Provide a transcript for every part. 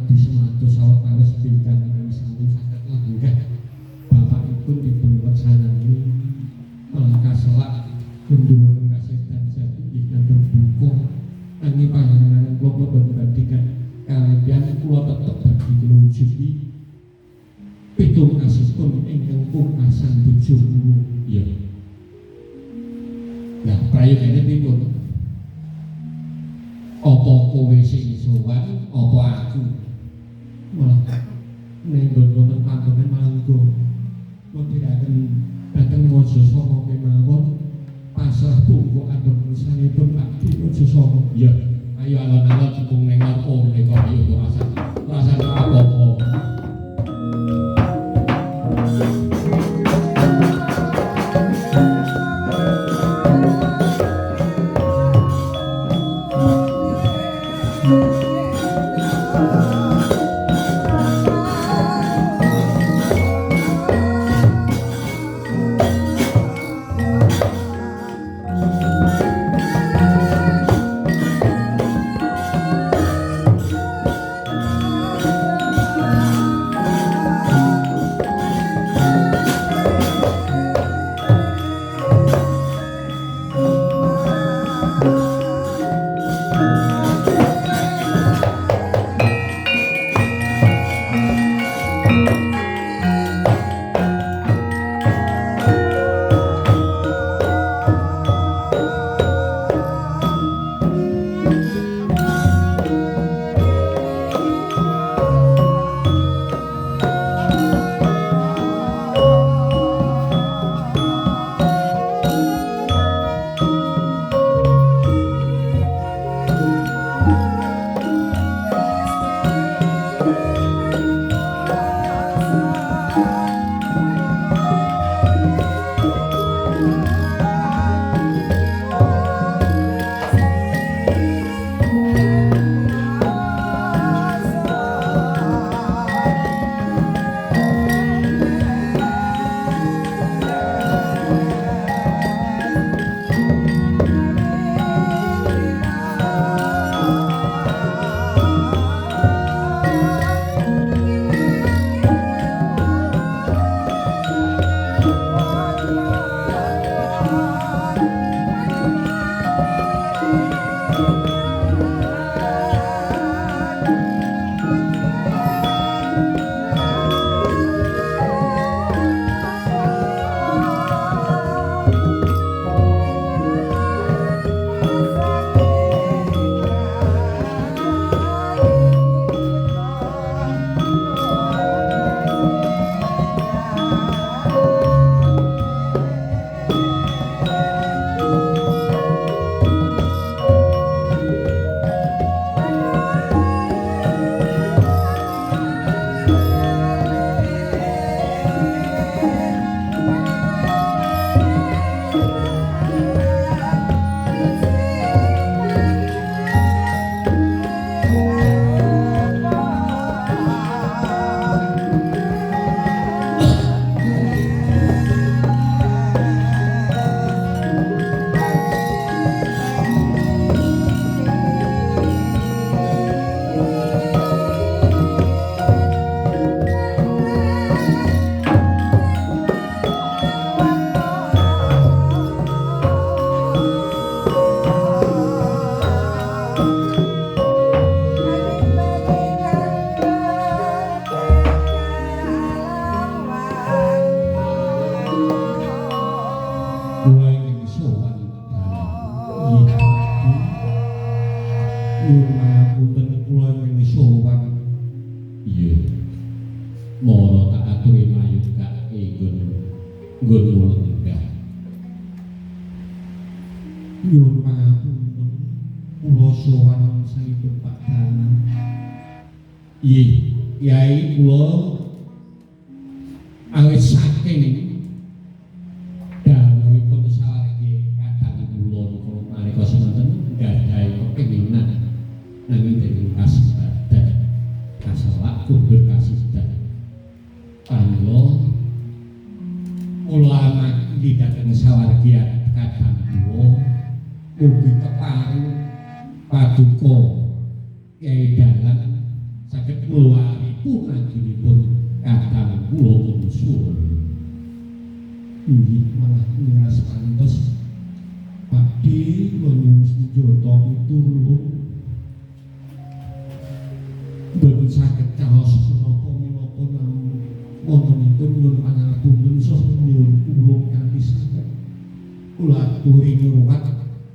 abdi semados sawetawis pinggan sami saged langgah bapakipun dipun weksanani kaselak kunjungan kasedan jadi kantor buku ini panjenengan kula boten bandingkan kaliyan kula tetep badhe ngunjuki pitung asipun ingkang pungkasan bojo kula ya. Nah, prayogane pripun? Apa kowe sing sowan apa aku? Malah nek boten panggonan manggo mboten dateng Mojo Songo kemawon pasrah tunggu abang sanipun abdi Mojo Songo. Ya, ayo alon-alon dipun ning opo menika ayo rasane apa-apa. Nyuwun pangapunten kula sowan saipun Pak Dalang. Nggih, Kyai kula awit saking dawuhipun sawargi kadang kula nalika semanten gadahi kepinginan nanging dening kasebadan kaselak kundur kasebadan pamila ulama iki dhateng sawargi kadang kula mugi keparing paduka Kyai Dalang saged ngluwari punajinipun kadang kula unsur. Inggih malah niras pantes badhe menyang senjata pitulung. Boten saged kaos menapa-menapa namung wontenipun nyuwun pangapunten saha nyuwun tulung kanthi saged kula aturi nyuwun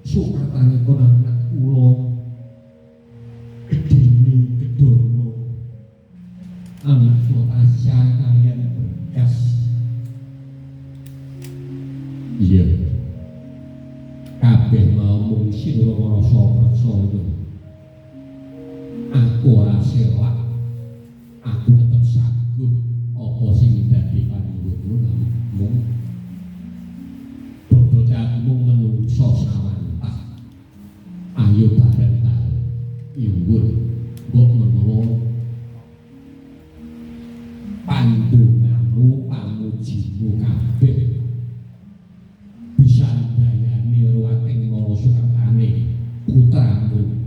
sukatanipun anak kula Gedene Gedono anak Tasya kaliyan Bergas. Iya kabeh mau mung sira rasa percaya aku ora selak aku tetep saguh apa sing dadi panuwunmu namung bebocahmu menungso sawantah ayo bareng-bareng nyuwun mbok menawa pandonganmu pamujimu kabeh bisa ndayani ruwating mala sukertane putramu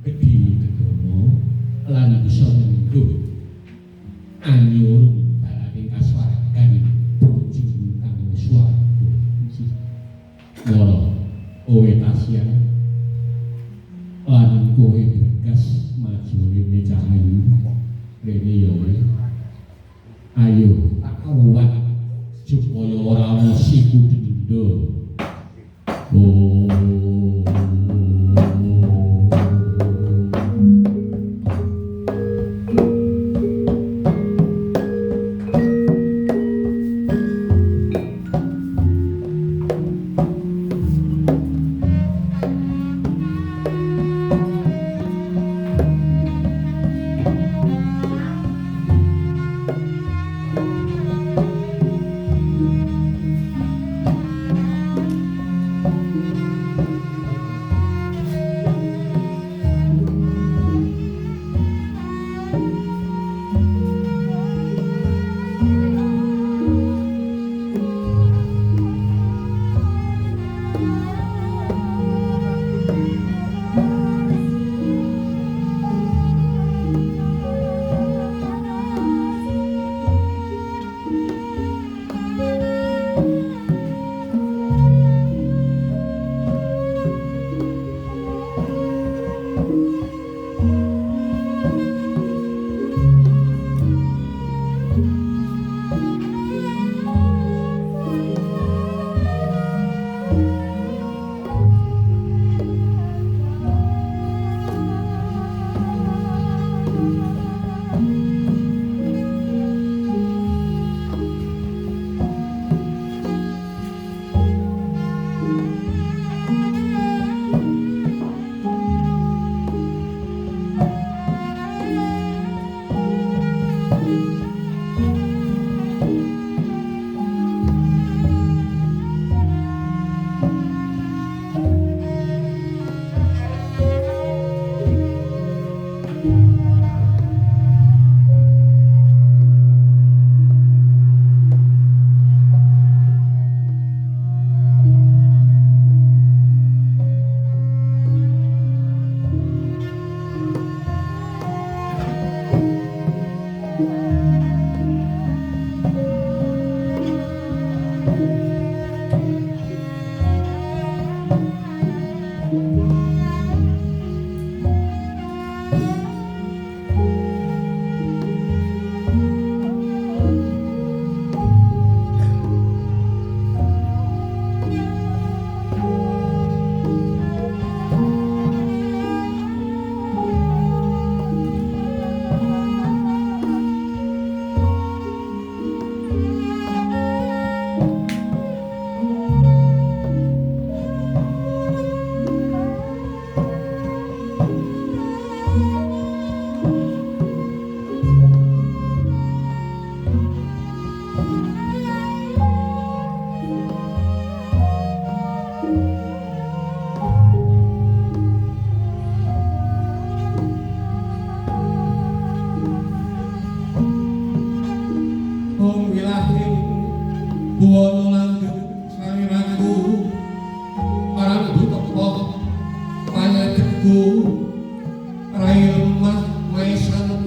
Gedhe Gedono lan bisa nyengguh anyurung balaning kaswargan bojo kang swarga. Mara kowe Tasya lan kowe Bergas maju rene Cahayu rene ya ayo tak ruwat supaya ora ana siku dendha.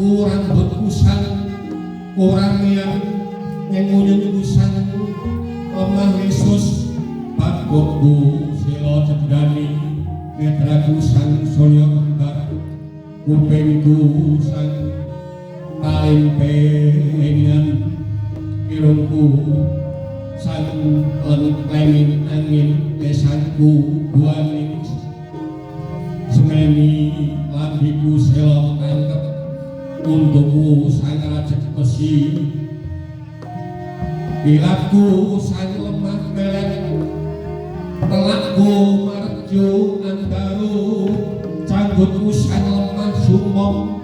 sanku rambut kusang orang yang nyengu kusang lemah Yesus bagokku sila cedani netraku sang soyo kembar kupingku sang paling pengen irungku sang lengklengin angin lesanku buaning semeni lambiku selo tangkep untukku sang rajek besi ilapku sang lemah melek telakku marjo andaru canggutku sang lemah sumong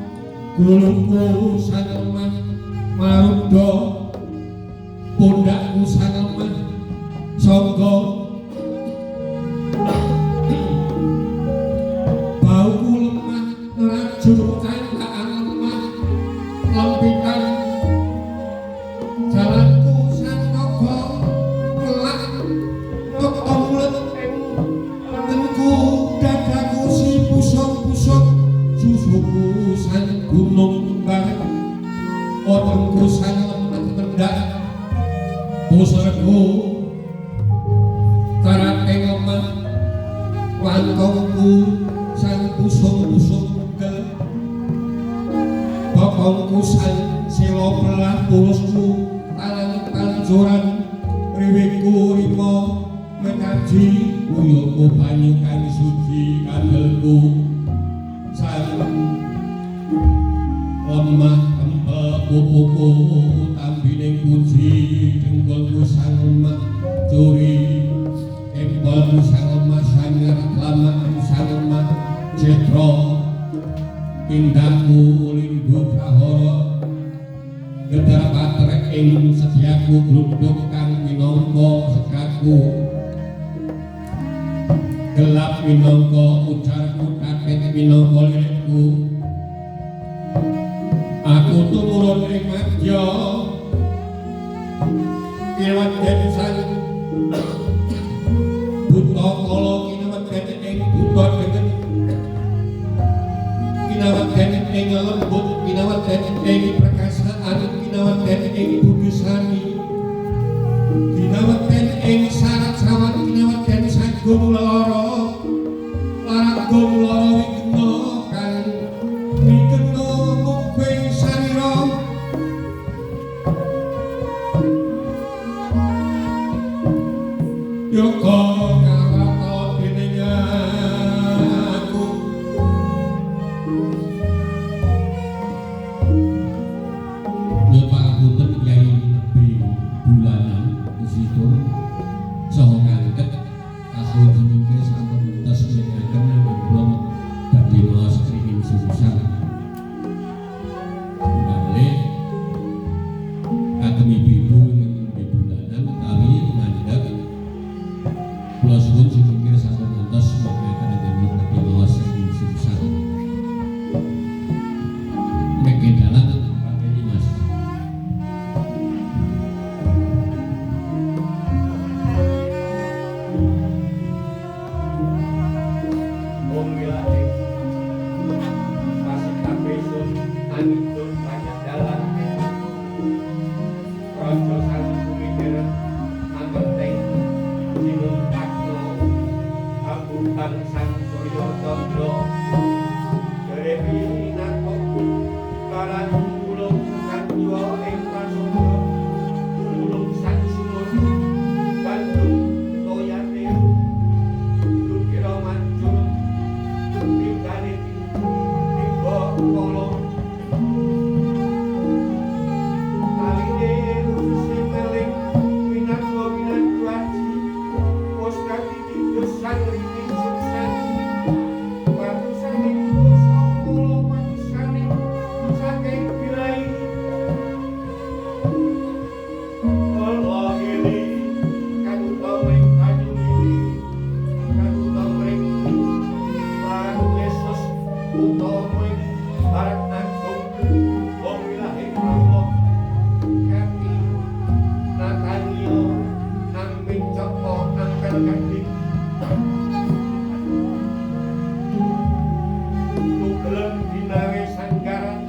gulungku sang lemah marudha pundakku sang lemah sangga bauku lemah nrajur cangkaan lemah lempitan jalanku sang naga kelak ketonglet ing lenganku dadaku si pusok-pusok susuku sang gunung kembang wetengku sang lemah mendak pusarku tarate lemah wantongku sang pusung-pusung mugel bokongku sang sila belah pulusku talang tanjuran riwikku rima mekaji uyuku banyu kang suci kandelku sang lemah kempel pupuku tambining puji dengkulku sang lemah curi empolku sang lemah sangar lamaku sang lemah cetro pindahku lindhu prahara gedar patrek ing sediaku gluduk kang minangka sekaku gelap minangka ujarku kaket minangka lirikku aku tumurun ing madya kiwaden sang buta kala kinawaden ing buta dengan kinawaden ing lembut kinawaden ing perkasaan kinawaden ing budesani kinawaden ing sarat sawan kinawaden sagung lara laragung lara wigna kang mikena mungkuing sarira yoga kawata dening aku yo pangapunten Kyai Nebi bulanan usipun saha ngangket kasuwun semingkir sampun entos njenengan kula badhe maos kringing sususan malih kagem ibu-ibu Nebi bulanan utawi ngandhap kula suwun semingkir sampun entos njenengan badhe maos kringing sususan mengke dalan pakai Mas Om wilahe pasik kapesun anidun banyak dalan raja sang sumiter anggenting jinung kakno abutan sang surya candra derepi nakok karan ulung kanjiwa ing prasada ulung sang sunun bandung toyate dukira mancur tingkane timba kala aline sing meling minangka winantuaji wis kaki dosan ing suksan patusane dosa kula patusane saking bilai Allah ini kang utawi banyu ini kang utawi Barang Yesus utawi barang agung wong wilahe Allah kaki Natanio nambing Joko ampel kaki tugelem dinawe sanggaran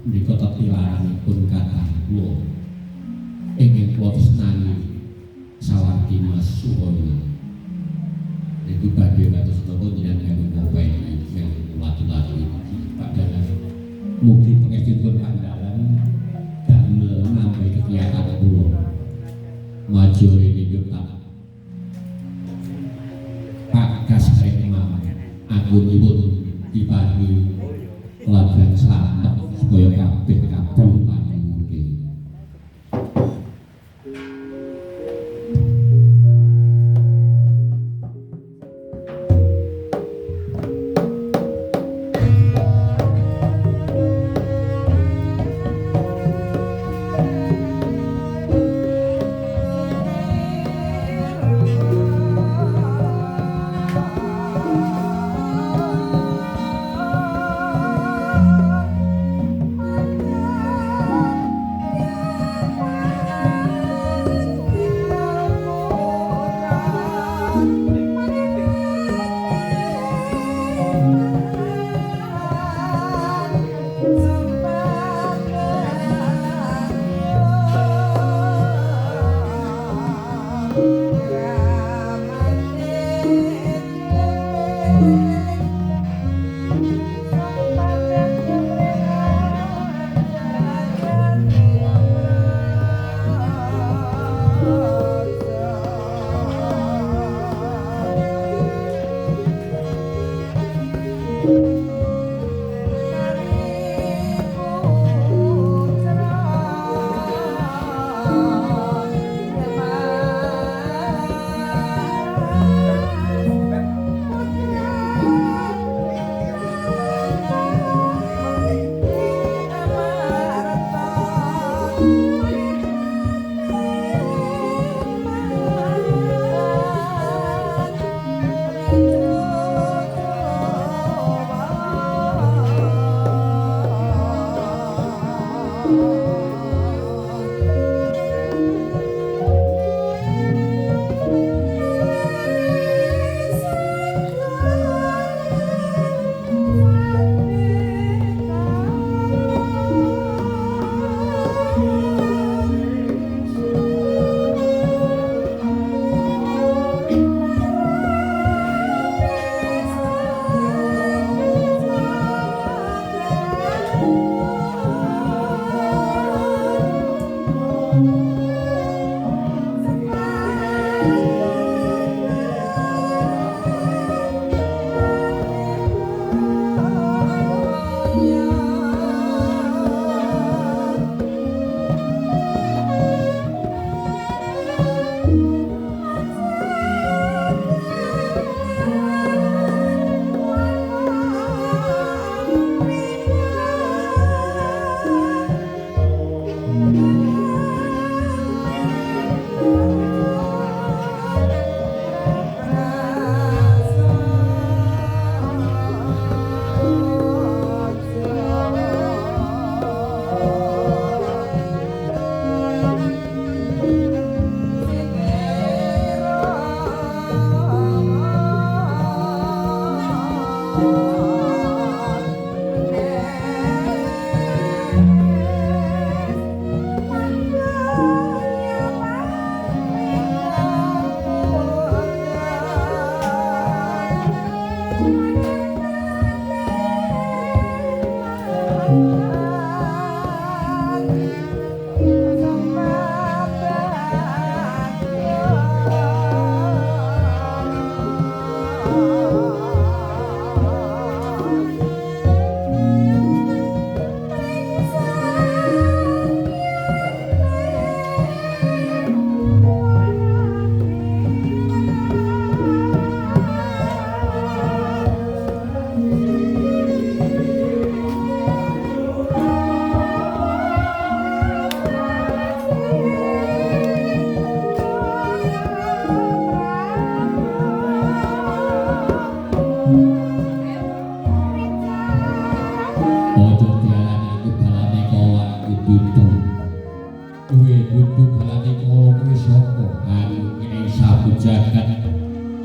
Menika Mugi pangestipun pandalan damel nambahi kegiatan kula. Maju rindu tak pakas remah agunipun diparingi kelaban slamet supaya kabeh kabul panjenengan.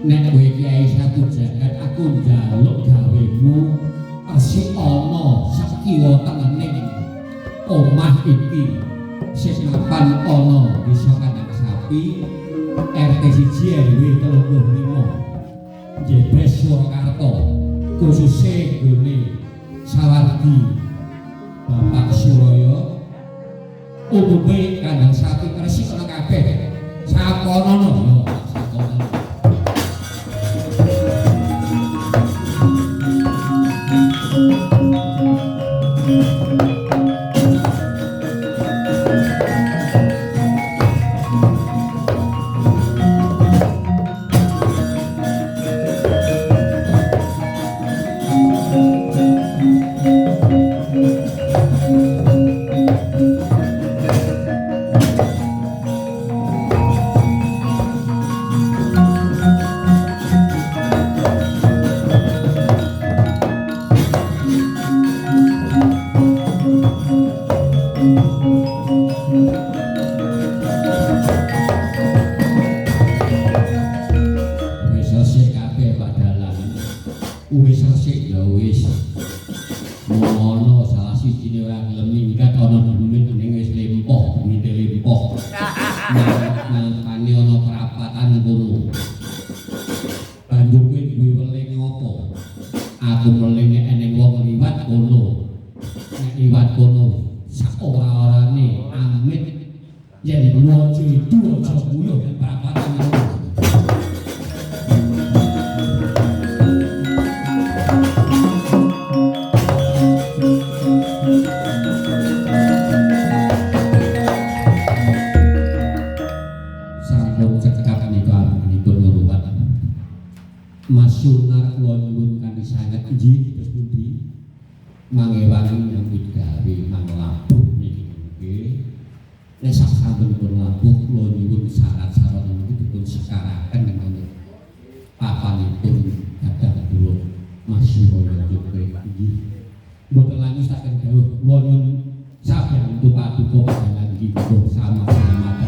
Nek kowe Kyai Satu Jagat aku njaluk gawemu persi ana sakiwa tengening omah iki sing mapan ana Desa Kandang Sapi RT 1 RW 35 Jebres Surakarta khususe nggone sawargi ube kandang sapi resik ana kabeh. Sakonono yo, sakonono. Wis resik kabeh padalan. Wis resik ya wis. Mono salah sijine ora gelem minggat ana demit ning wis lempoh, demite lempoh. Mangkane ana perapatan kono. Banjur kuwi duwe weling ngopo? Aku meling eneng wong liwat kono. Nek liwat kono sak ora-orane amit yen wojo itu aja buyo ning perapatan kono. Sampun cekap nika aminipun ngruwat. Mas Sunar kula nyuwun kanthi sanget inggih terus pundi mangewangi nyambut gawe manglabuh niki nggih. Nek sasampunipun labuh kula nyuwun syarat-syarat niku dipun sekaraken menawi papanipun kadang kula Mas Sunar nggih. Mboten langkung saken dawuh kula nyuwun sabiyantu paduka panjenengan iki sama-sama